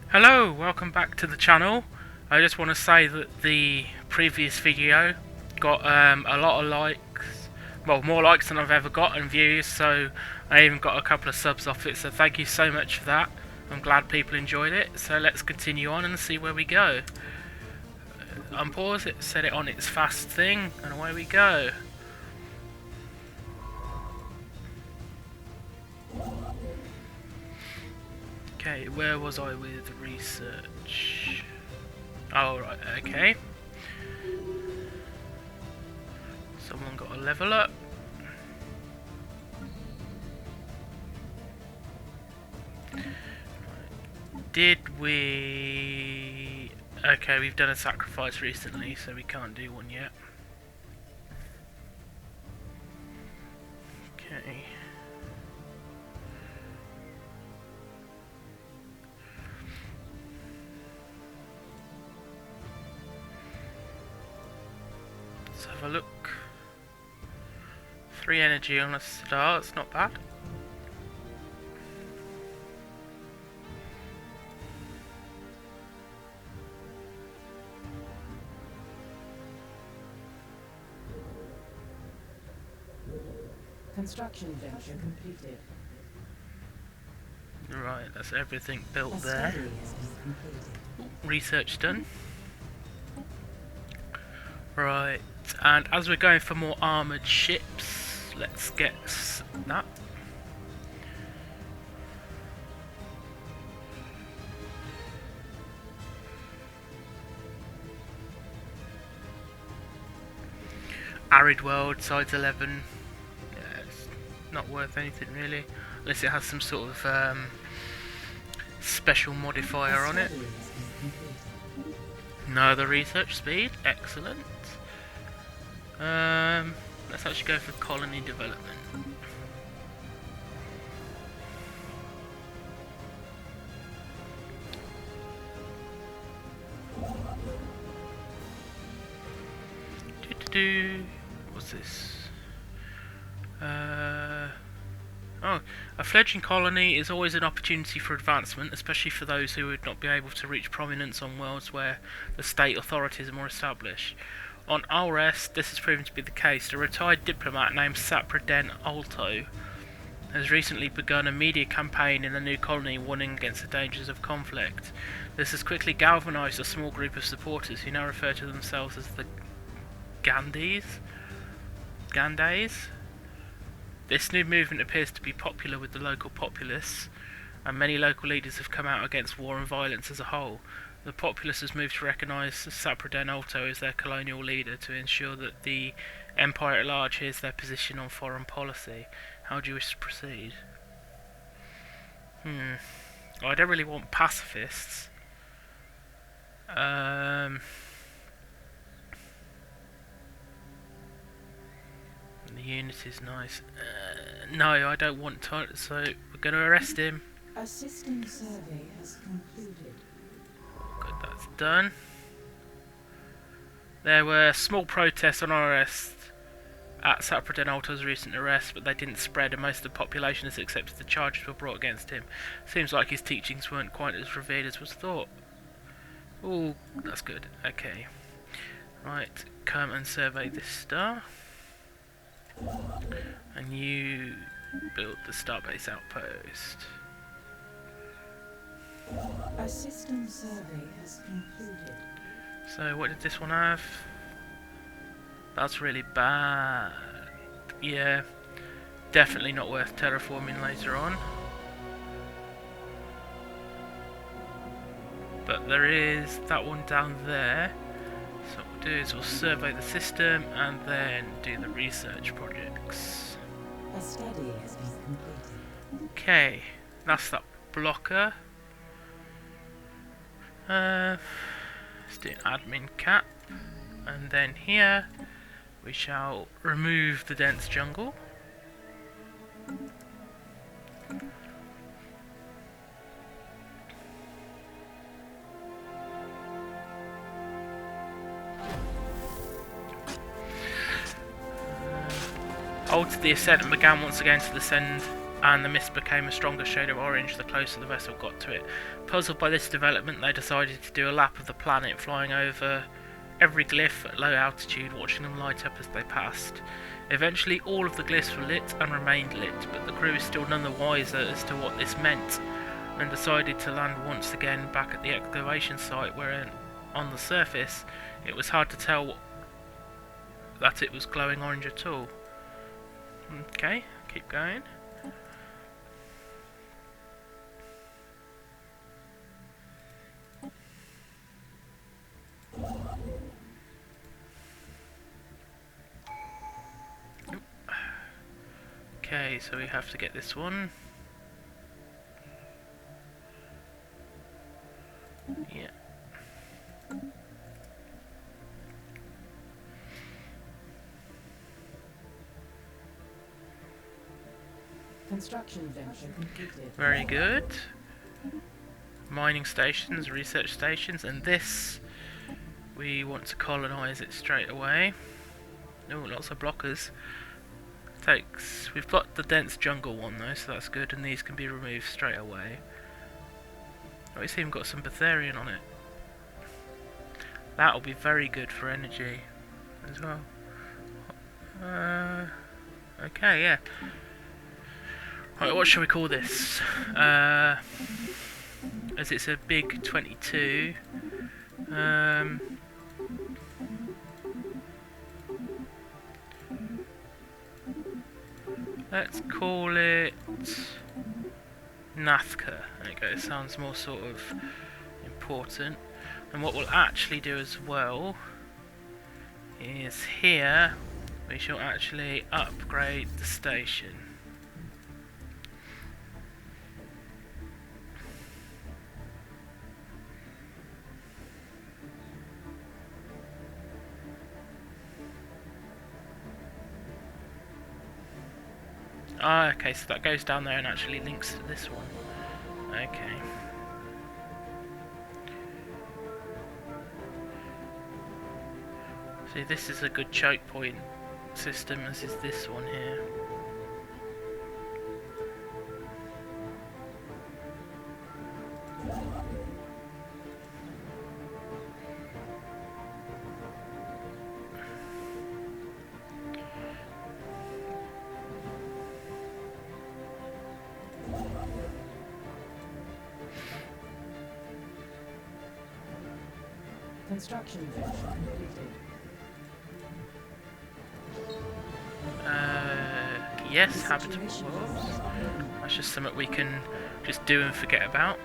Hello, welcome back to the channel. I just want to say that the previous video got a lot of likes, well, more likes than I've ever got, and views, so I even got a couple of subs off it, so thank you so much for that. I'm glad people enjoyed it, so let's continue on and see where we go. Unpause it, set it on its fast thing, and away we go. Okay, where was I with research? Oh, right, okay. Someone got a level up. Did we... Okay, we've done a sacrifice recently, so we can't do one yet. Okay. Let's have a look. 3 energy on a star, it's not bad. Construction venture completed. Right, that's everything built there. Research done. Right, and as we're going for more armoured ships, let's get that. Arid world, size 11. Yeah, it's not worth anything really, unless it has some sort of special modifier on it. No other research speed, excellent. Let's actually go for colony development. What's this? Oh, a fledgling colony is always an opportunity for advancement, especially for those who would not be able to reach prominence on worlds where the state authorities are more established. On Alres, this has proven to be the case. A retired diplomat named Sapreden Alto has recently begun a media campaign in the new colony warning against the dangers of conflict. This has quickly galvanised a small group of supporters who now refer to themselves as the Gandays? This new movement appears to be popular with the local populace, and many local leaders have come out against war and violence as a whole. The populace has moved to recognise Sapreden Alto as their colonial leader to ensure that the Empire at large hears their position on foreign policy. How do you wish to proceed? I don't really want pacifists. The unit is nice. No, I don't want to, so we're going to arrest him. A system survey has concluded. Good, that's done. There were small protests on our arrest at Sapreden Alto's recent arrest, but they didn't spread, and most of the population has accepted the charges were brought against him. Seems like his teachings weren't quite as revered as was thought. Ooh, that's good. Okay. Right, come and survey this star. And you build the Starbase outpost. A system survey has concluded. So what did this one have? That's really bad. Yeah, definitely not worth terraforming later on. But there is that one down there. So what we'll do is we'll survey the system and then do the research projects. A study has been completed. Okay, that's that blocker. Let's do admin cap, and then here we shall remove the dense jungle. halted the ascent and began once again to descend, and the mist became a stronger shade of orange the closer the vessel got to it. Puzzled by this development, they decided to do a lap of the planet, flying over every glyph at low altitude, watching them light up as they passed. Eventually all of the glyphs were lit and remained lit, but the crew is still none the wiser as to what this meant, and decided to land once again back at the excavation site, where on the surface it was hard to tell that it was glowing orange at all. Okay, keep going. Okay, so we have to get this one. Yeah. Construction venture completed. Very good. Mining stations, research stations, and this we want to colonise it straight away. Oh, lots of blockers. We've got the dense jungle one though, so that's good, and these can be removed straight away. Oh, it's even got some Betharian on it. That'll be very good for energy as well. Okay, yeah. Right, what shall we call this? As it's a big 22. Let's call it Nathka. There you go, it sounds more sort of important. And what we'll actually do as well is here we shall actually upgrade the station. Ah, okay, so that goes down there and actually links to this one. Okay. See, this is a good choke point system, as is this one here. Construction venture completed. Yes, habitable worlds. That's just something we can just do and forget about.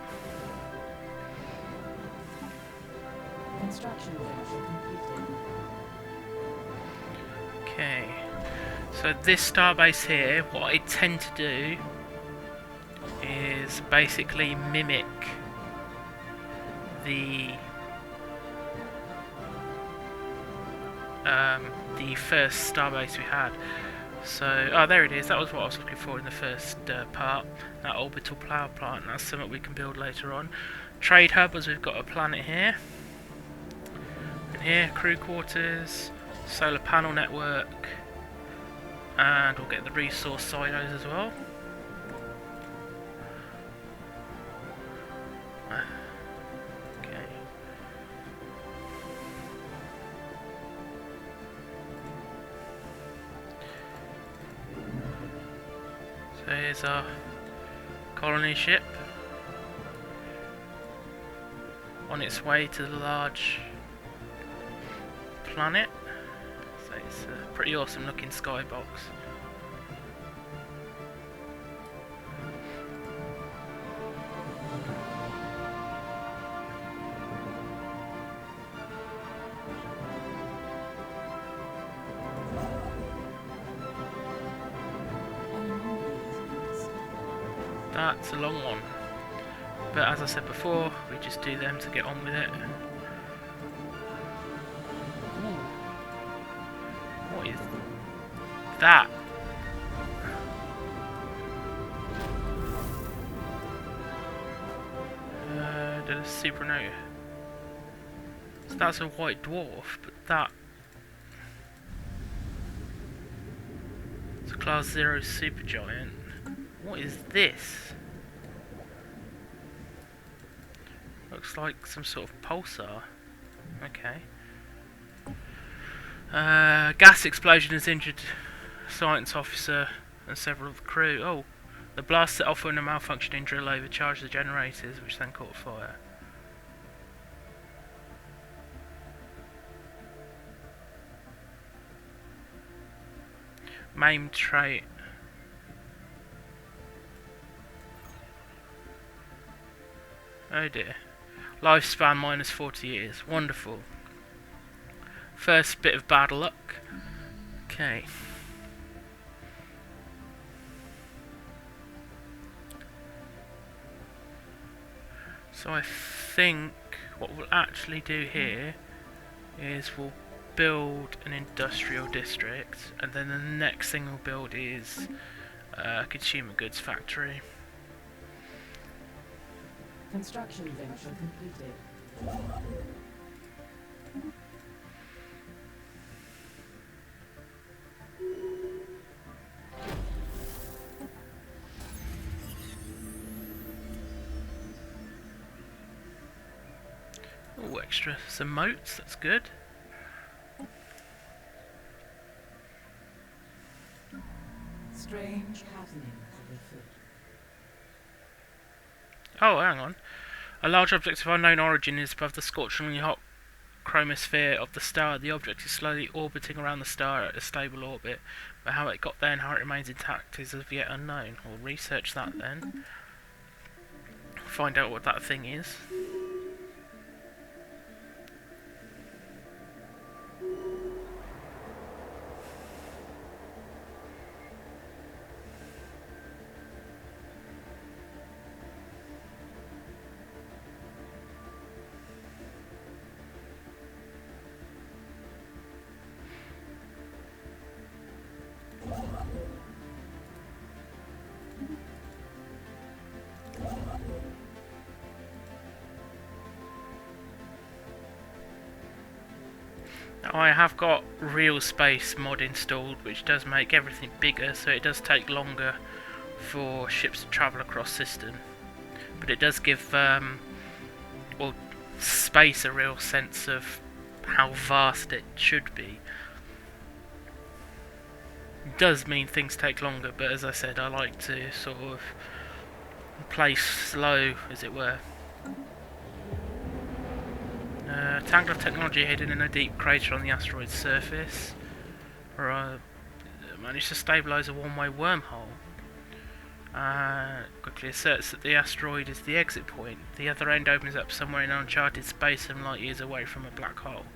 Construction venture completed. Okay, so this starbase here, what I tend to do is basically mimic the first starbase we had. So, oh, there it is. That was what I was looking for in the first part. That orbital power plant. That's something we can build later on. Trade hub, as we've got a planet here. And here, crew quarters, solar panel network, and we'll get the resource silos as well. Okay. So here's our colony ship on its way to the large planet. So it's a pretty awesome looking skybox. That's a long one, but as I said before, we just do them to get on with it. Ooh. What is that? Did a supernova. So that's a white dwarf, but that. It's a Class 0 supergiant. What is this? Looks like some sort of pulsar. Okay. Gas explosion has injured a science officer and several of the crew. Oh, the blast set off when a malfunctioning drill overcharged the generators, which then caught fire. Maimed trait. Oh dear. Lifespan minus 40 years. Wonderful. First bit of bad luck. Okay. So I think what we'll actually do here is we'll build an industrial district, and then the next thing we'll build is a consumer goods factory. Construction venture completed. Oh, extra some moats, that's good. Strange happenings afoot. Oh, hang on. A large object of unknown origin is above the scorchingly hot chromosphere of the star. The object is slowly orbiting around the star at a stable orbit, but how it got there and how it remains intact is as yet unknown. We'll research that then. Find out what that thing is. Now I have got real space mod installed, which does make everything bigger, so it does take longer for ships to travel across system. But it does give well, space a real sense of how vast it should be. It does mean things take longer, but as I said, I like to sort of play slow, as it were. Tangle of technology hidden in a deep crater on the asteroid's surface. Managed to stabilise a one-way wormhole. Quickly asserts that the asteroid is the exit point. The other end opens up somewhere in uncharted space some light years away from a black hole,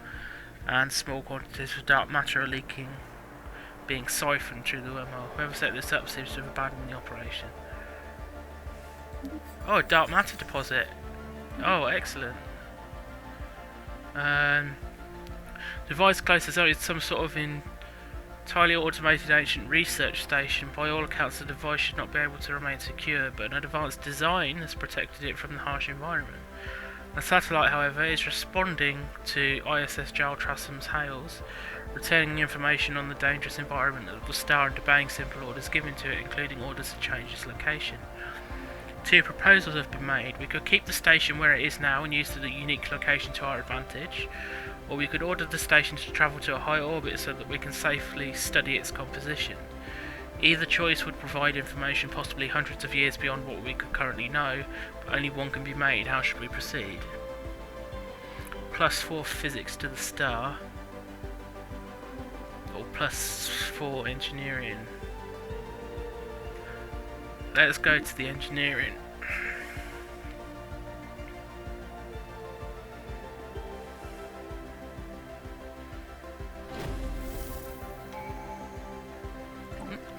and small quantities of dark matter are being siphoned through the wormhole. Whoever set this up seems to have abandoned the operation. Oh, a dark matter deposit. Oh, excellent. Device closest is some sort of entirely automated ancient research station. By all accounts, the device should not be able to remain secure, but an advanced design has protected it from the harsh environment. The satellite, however, is responding to ISS Giles Trassam's hails, returning information on the dangerous environment of the star and obeying simple orders given to it, including orders to change its location. Two proposals have been made. We could keep the station where it is now and use the unique location to our advantage, or we could order the station to travel to a high orbit so that we can safely study its composition. Either choice would provide information possibly hundreds of years beyond what we could currently know, but only one can be made. How should we proceed? +4 physics to the star, or +4 engineering. Let's go to the engineering.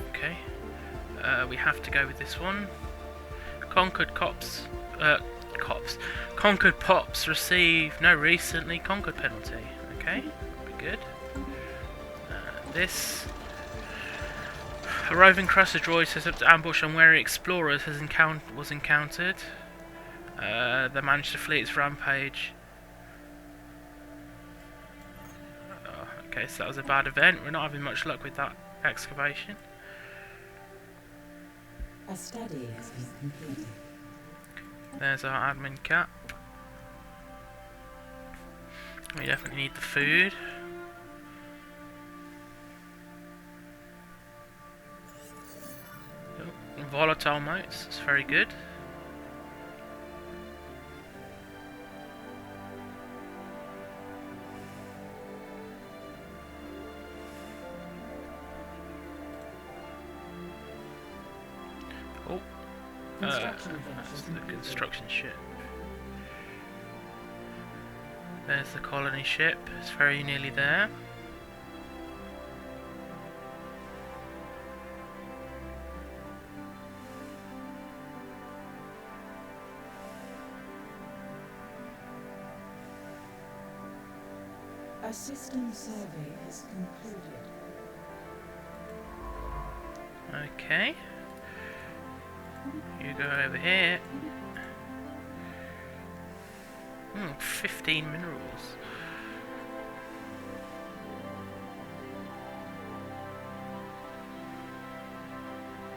Okay. We have to go with this one. Conquered Pops receive no recently conquered penalty. Okay, that'll be good. This. A roving crusher droid set up to ambush unwary explorers was encountered. They managed to flee its rampage. Oh, okay, so that was a bad event. We're not having much luck with that excavation. A study has been completed. There's our admin cap. We definitely need the food. Oh, volatile motes, it's very good. Oh, that's the construction ship. There's the colony ship, it's very nearly there. A system survey has concluded. Okay. You go over here. 15 minerals.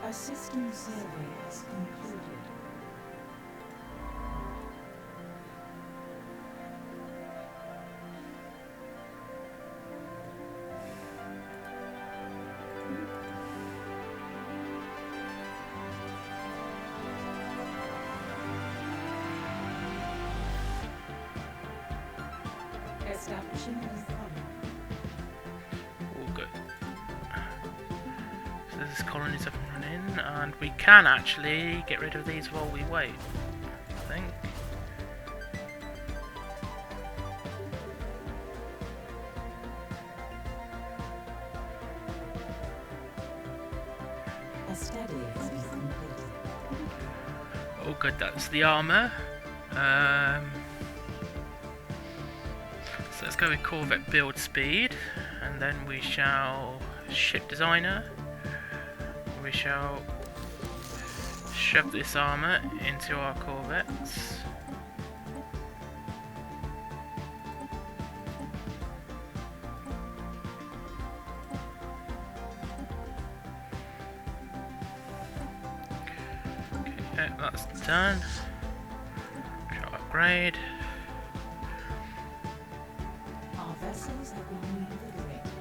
A system survey has concluded. Establishing new colony. All good. So this colony's up and running, and we can actually get rid of these while we wait, I think. A study has been completed. Oh good, that's the armour. So let's go with Corvette build speed, and then we shall ship designer. We shall shove this armour into our corvettes. Okay, that's done. Shall upgrade. Our vessels have been reinvigorated.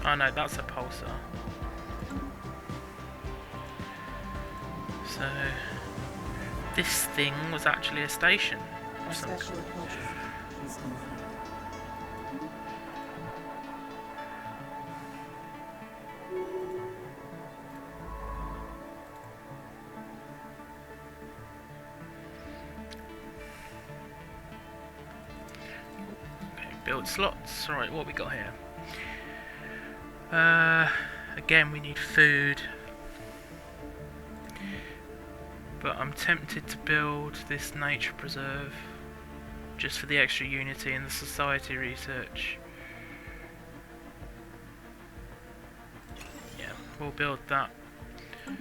Oh no, that's a pulsar. So this thing was actually a station. A special project is complete. Okay, build slots. Right, what we got here? Again, we need food. But I'm tempted to build this nature preserve just for the extra unity and the society research. Yeah, we'll build that. And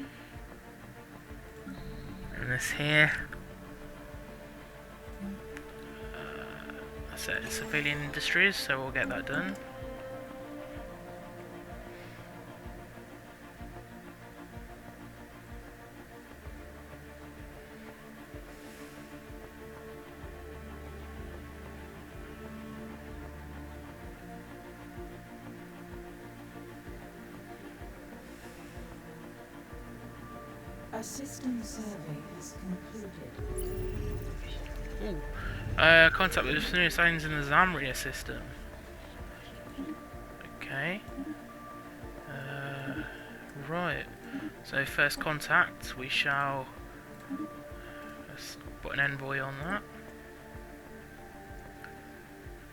this here. That's it, civilian industries, so we'll get that done. A system survey has concluded. Ooh. Contact with the new signs in the Zamria system. Okay. Right. So first contact, we shall let's put an envoy on that.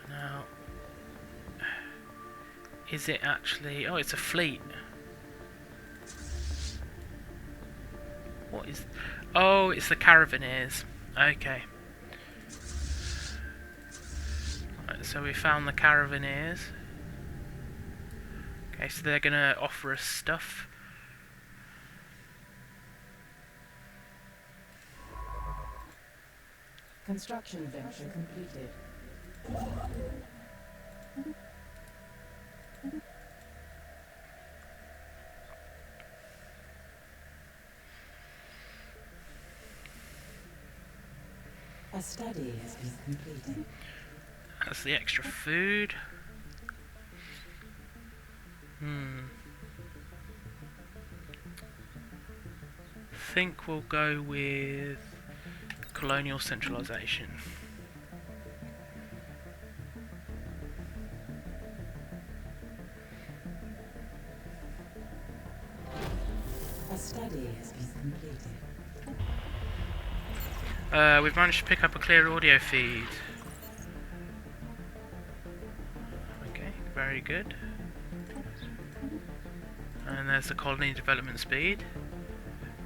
Now, is it actually? Oh, it's a fleet. What is? Oh, it's the Caravaneers. Okay. Right, so we found the Caravaneers. Okay, so they're gonna offer us stuff. Construction venture completed. A study has been completed. That's the extra food. Think we'll go with colonial centralization. A study has been completed. We've managed to pick up a clear audio feed. Okay, very good. And there's the colony development speed.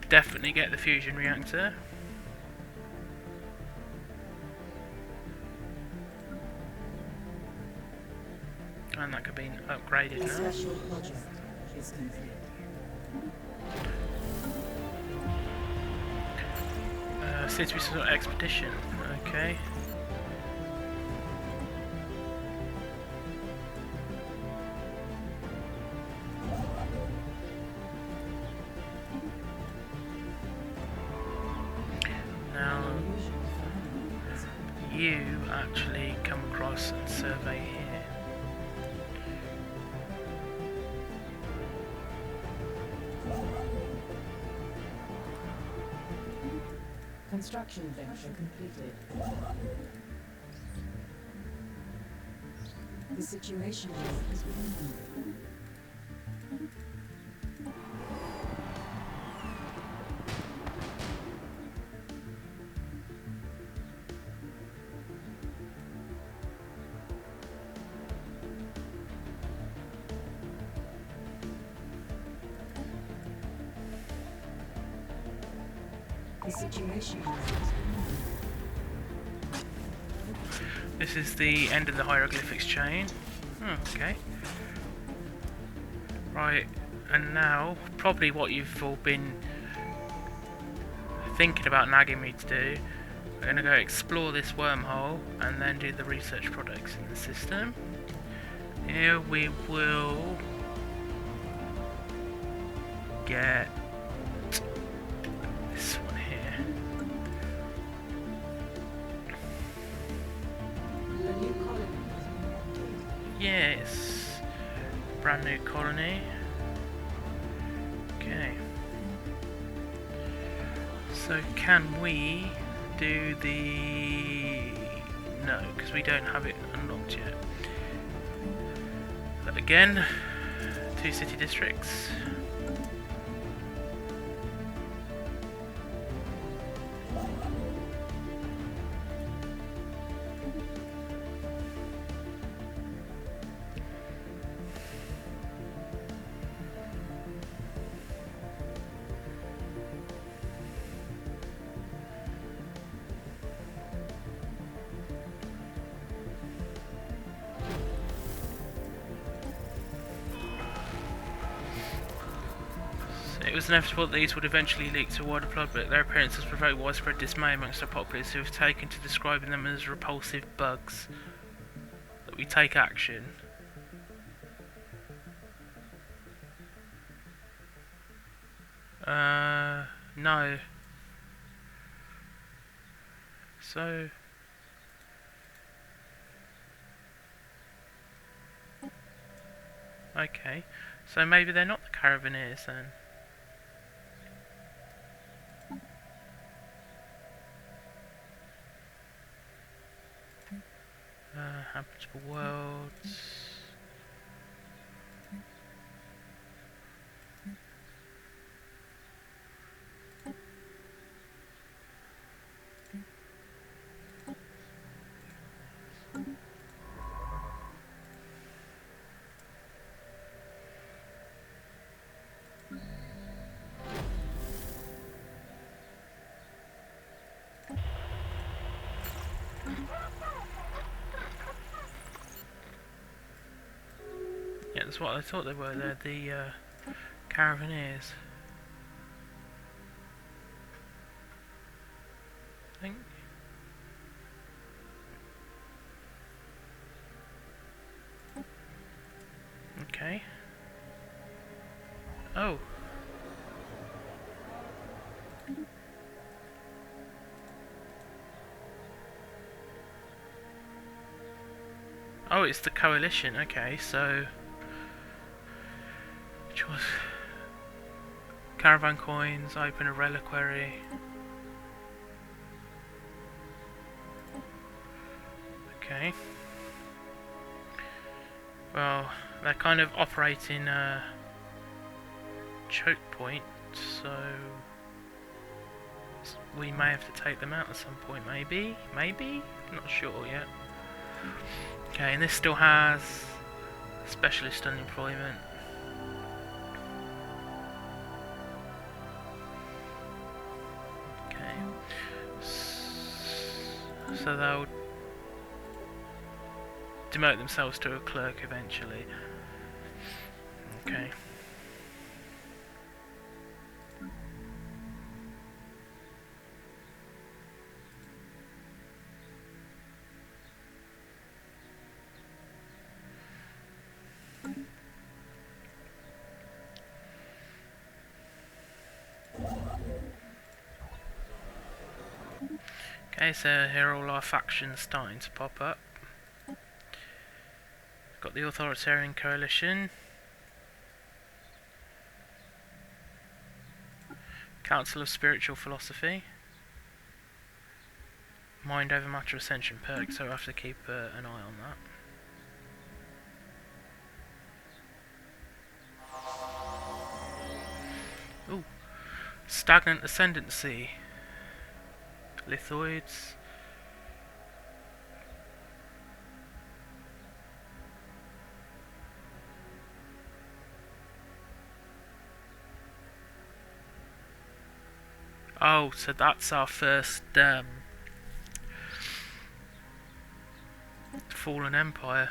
Definitely get the fusion reactor. And that could be upgraded A now. special project is complete. City Resort Expedition. Okay. Now, you actually come across and survey here. Construction venture completed. The situation is within hand. The situation is within hand. This is the end of the hieroglyphics chain. Oh, okay. Right, and now, probably what you've all been thinking about nagging me to do, we're going to go explore this wormhole and then do the research products in the system. Here we will get this one here. The new colony has been updated. Yes, brand new colony. Okay. So can we do the... No, because we don't have it unlocked yet. But again, 2 city districts. It was inevitable that these would eventually leak to wider public. Their appearance has provoked widespread dismay amongst the populace, who have taken to describing them as repulsive bugs. That we take action. No. So... Okay. So maybe they're not the Caravaneers then. Habitable worlds. Yeah, that's what I thought they were. They're the Caravaneers. I think. Okay. Oh. Oh, it's the coalition. Okay, so which was caravan coins, open a reliquary. Okay. Well, they're kind of operating a choke point, so we may have to take them out at some point, maybe? Maybe? Not sure yet. Okay, and this still has specialist unemployment. Okay. So they'll demote themselves to a clerk eventually. Okay. Okay, so here are all our factions starting to pop up. Got the Authoritarian Coalition, Council of Spiritual Philosophy, Mind over Matter Ascension perk, so we'll have to keep an eye on that. Ooh, Stagnant Ascendancy, Lithoids. Oh, so that's our first fallen empire.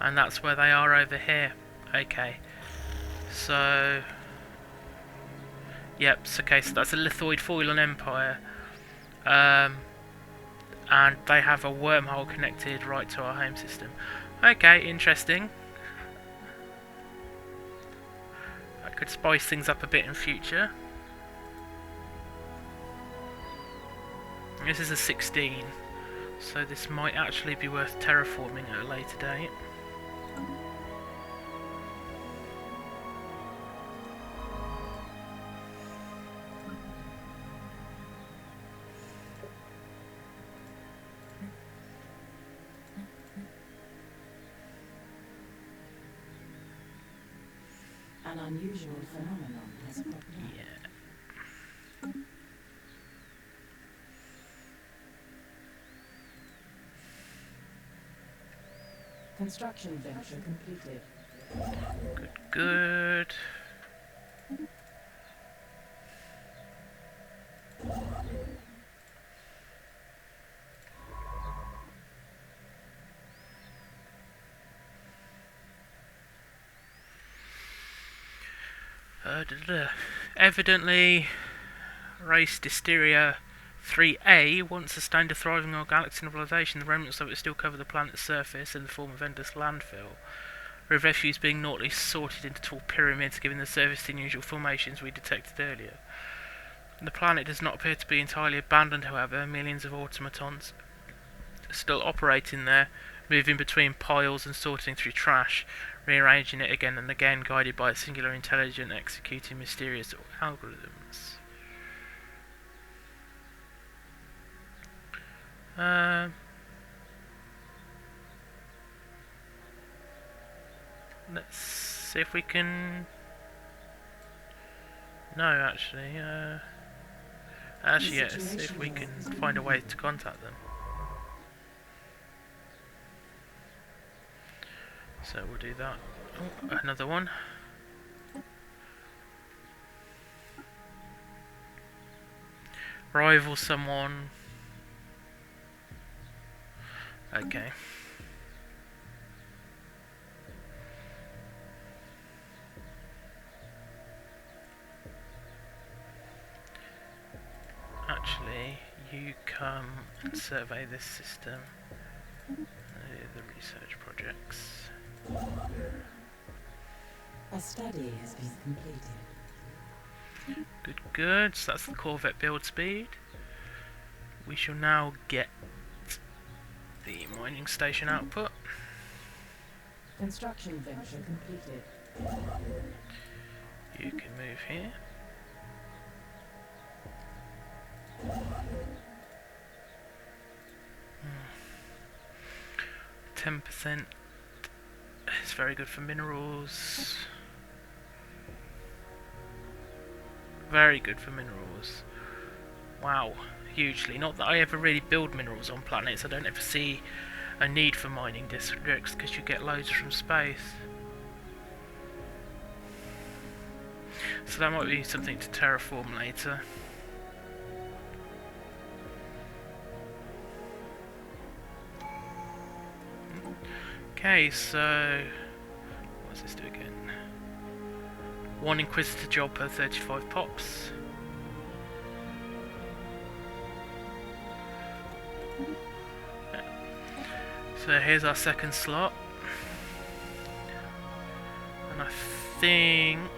And that's where they are over here. Okay. So... Yep, so, okay, so that's a lithoid fallen empire. And they have a wormhole connected right to our home system. Okay, interesting. That could spice things up a bit in future. This is a 16, so this might actually be worth terraforming at a later date. An unusual phenomenon has popped up. Yeah. Construction venture completed. Good. Evidently, race Dysteria 3A wants to stand a thriving organic civilization. The remnants of it still cover the planet's surface in the form of endless landfill, with refuse being normally sorted into tall pyramids, giving the surface the unusual formations we detected earlier. The planet does not appear to be entirely abandoned, however. Millions of automatons are still operating there, moving between piles and sorting through trash, rearranging it again and again, guided by a singular intelligence executing mysterious algorithms. Let's see if we can... No, actually, yes, if we can find a way to contact them. So we'll do that. Oh, another one. Rival someone. Okay. Actually, You come and survey this system. The research projects. A study has been completed. Good, good. So that's the Corvette build speed. We shall now get the mining station output. Construction venture completed. You can move here. Hmm. 10% is very good for minerals. Very good for minerals. Wow, hugely. Not that I ever really build minerals on planets. I don't ever see a need for mining districts because you get loads from space. So that might be something to terraform later. Okay, so what's this do again? 1 Inquisitor job per 35 pops. So here's our second slot. And I think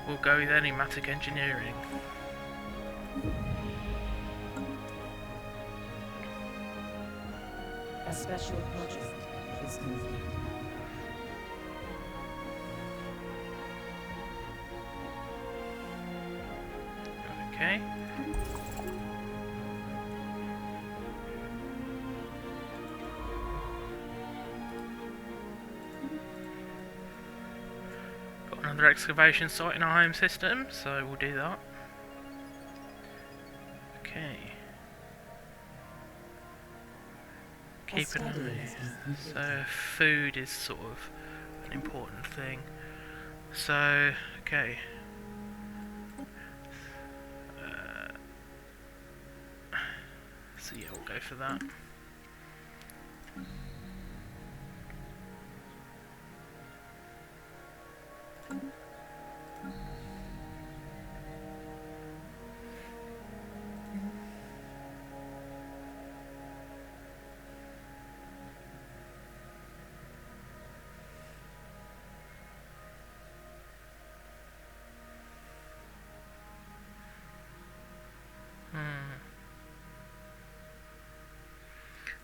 we'll go with enigmatic engineering. A special project is complete. Okay. Got another excavation site in our home system, so we'll do that. Okay. Keep an eye. So food is sort of an important thing. So, okay. So yeah, we'll go for that.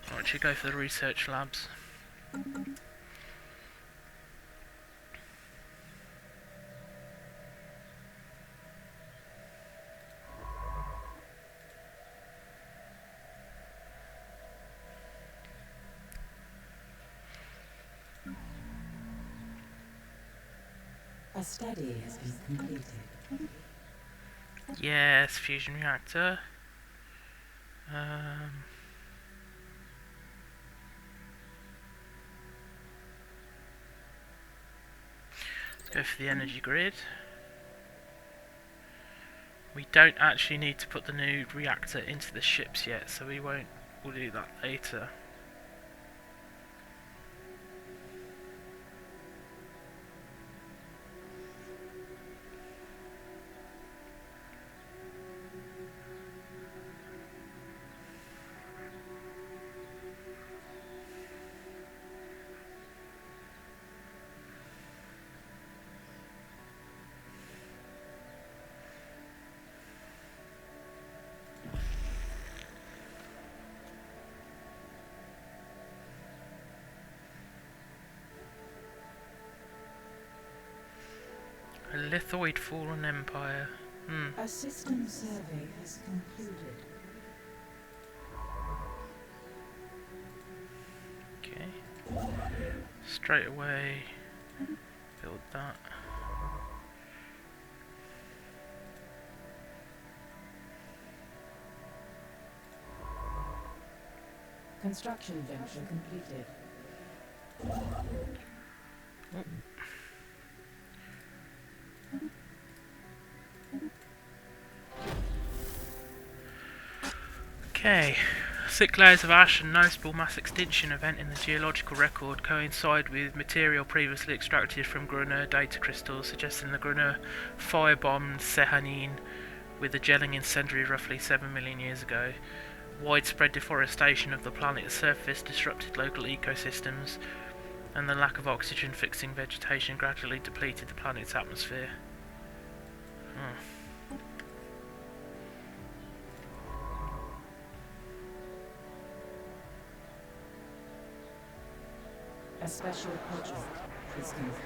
Why don't you go for the research labs? A study has been completed. Yes, fusion reactor. Let's go for the energy grid. We don't actually need to put the new reactor into the ships yet, so we won't. We'll do that later. A lithoid fallen empire. A system survey has concluded. Okay. Straight away build that. Construction venture completed. Okay. Thick layers of ash and noticeable mass extinction event in the geological record coincide with material previously extracted from Grunner data crystals, suggesting the Grunner firebombed Sehanine with the gelling incendiary roughly 7 million years ago. Widespread deforestation of the planet's surface disrupted local ecosystems, and the lack of oxygen fixing vegetation gradually depleted the planet's atmosphere. Oh. A special project is complete.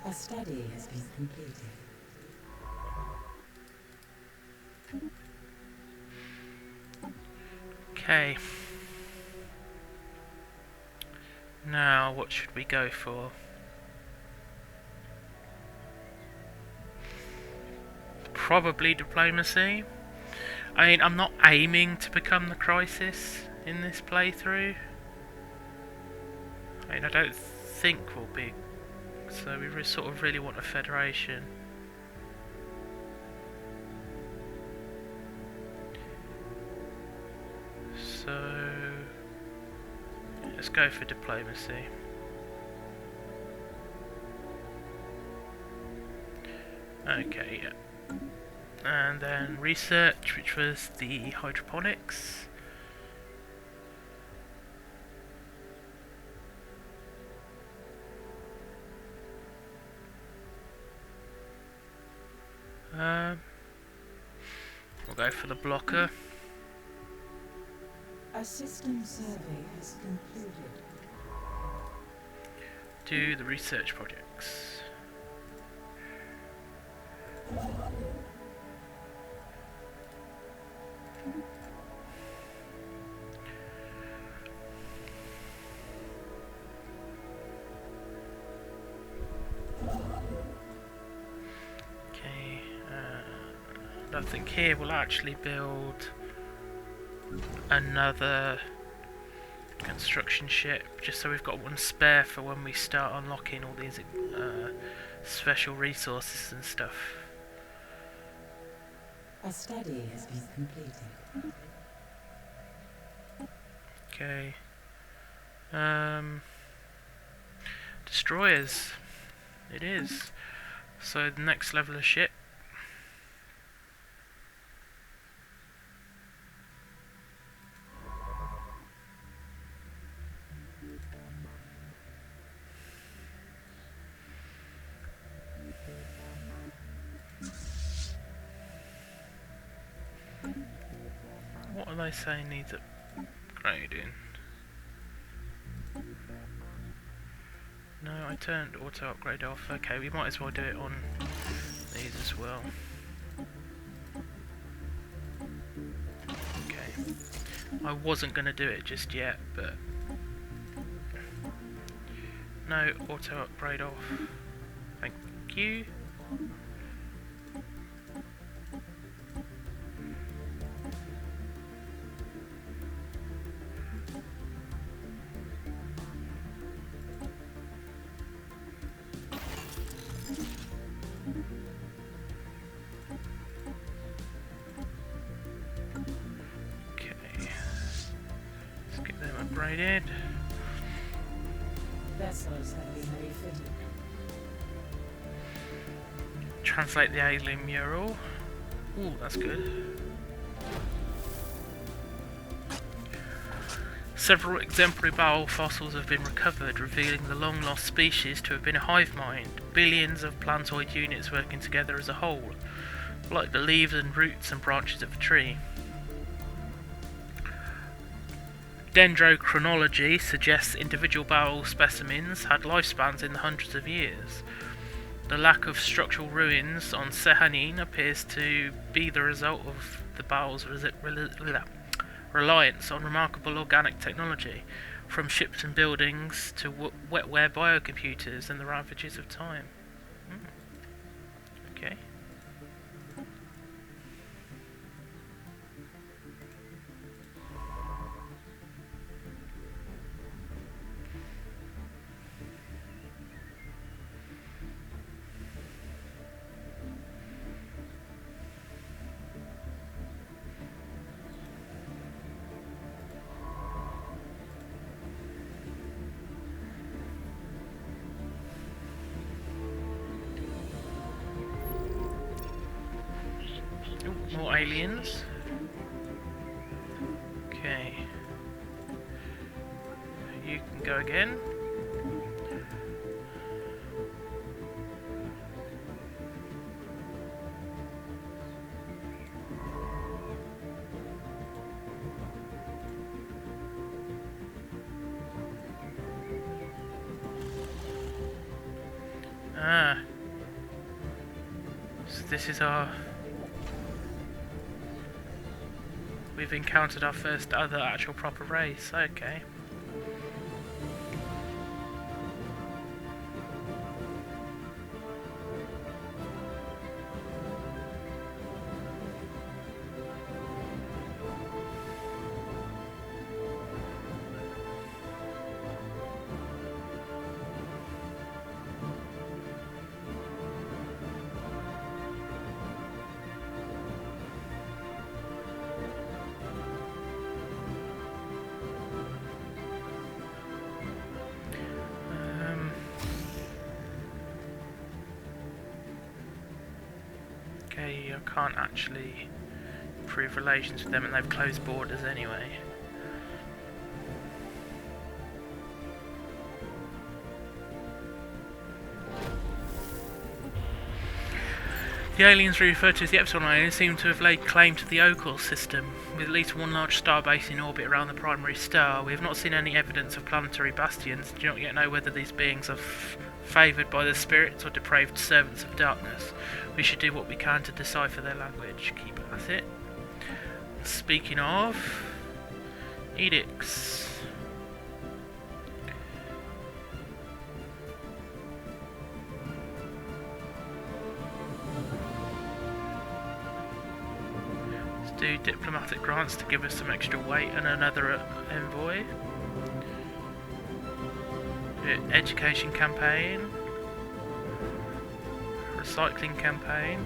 A study has been completed. Okay. Now, what should we go for? Probably diplomacy. I mean, I'm not aiming to become the Crisis in this playthrough. I mean, I don't think we'll be. So we sort of really want a Federation. So let's go for diplomacy. Okay, yeah. And then research, which was the hydroponics. We'll go for the blocker. A system survey has concluded. Do the research projects. Okay, I think here we'll actually build another construction ship, just so we've got one spare for when we start unlocking all these special resources and stuff. A study has been completed. Okay. Destroyers. It is. So the next level of ship. What are they saying needs upgrading? No, I turned auto upgrade off. Okay, we might as well do it on these as well. Okay. I wasn't going to do it just yet, but no, auto upgrade off. Thank you. Upgraded. Vessels have been refitted. Translate the alien mural. Ooh, that's good. Several exemplary bowel fossils have been recovered, revealing the long-lost species to have been a hive mind. Billions of plantoid units working together as a whole, like the leaves and roots and branches of a tree. Dendrochronology suggests individual bowel specimens had lifespans in the hundreds of years. The lack of structural ruins on Sehanin appears to be the result of the bowel's reliance on remarkable organic technology, from ships and buildings to wetware biocomputers and the ravages of time. Okay. More aliens. Okay. You can go again. Ah. So this is our... We've encountered our first other actual proper race, okay. Okay, I can't actually improve relations with them, and they've closed borders anyway. The aliens we refer to as the Ep.2 aliens seem to have laid claim to the Okal system, with at least one large star base in orbit around the primary star. We have not seen any evidence of planetary bastions, do not yet know whether these beings are favoured by the spirits or depraved servants of darkness. We should do what we can to decipher their language. Keep at it. Speaking of... edicts. Do diplomatic grants to give us some extra weight and another envoy. Education campaign. Recycling campaign.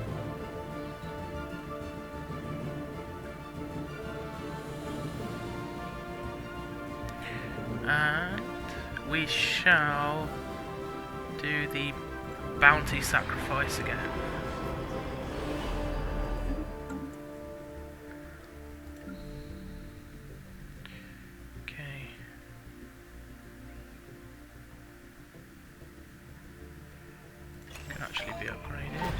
And we shall do the bounty sacrifice again. Actually be upgraded.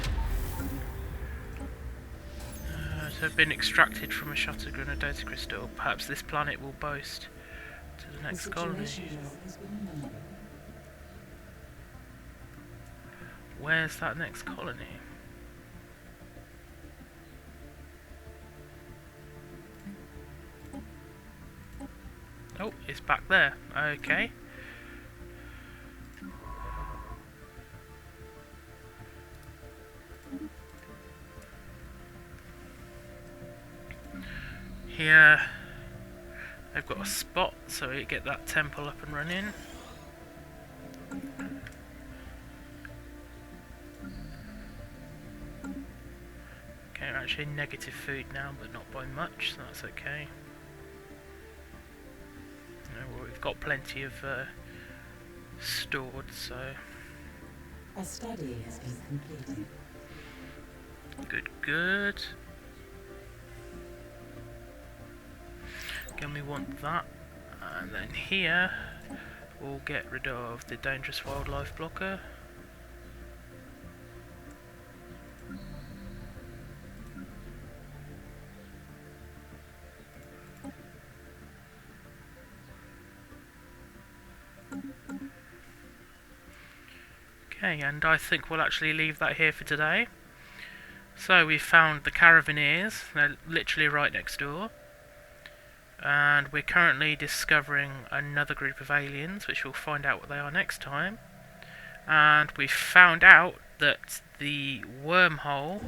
To have been extracted from a Shattergun, a data crystal. Perhaps this planet will boast to the next colony. Where's that next colony? Oh, it's back there. Okay. Here, I've got a spot, so we get that temple up and running. Okay, we're actually negative food now, but not by much, so that's okay. Well, we've got plenty of stored, so... A study has been completed. Good, good. Again, we want that. And then here, we'll get rid of the dangerous wildlife blocker. Okay, and I think we'll actually leave that here for today. So we've found the Caravaneers, they're literally right next door. And we're currently discovering another group of aliens, which we'll find out what they are next time. And we found out that the wormhole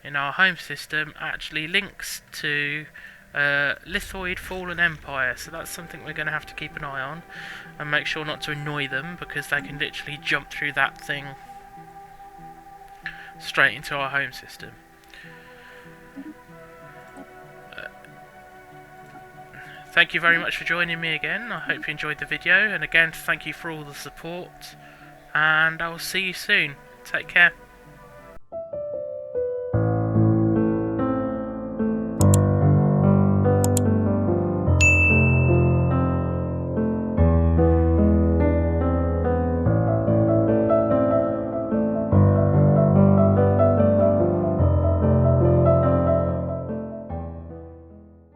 in our home system actually links to Lithoid Fallen Empire, so that's something we're going to have to keep an eye on and make sure not to annoy them, because they can literally jump through that thing straight into our home system. Thank you very much for joining me again. I hope you enjoyed the video, and again thank you for all the support, and I will see you soon. Take care.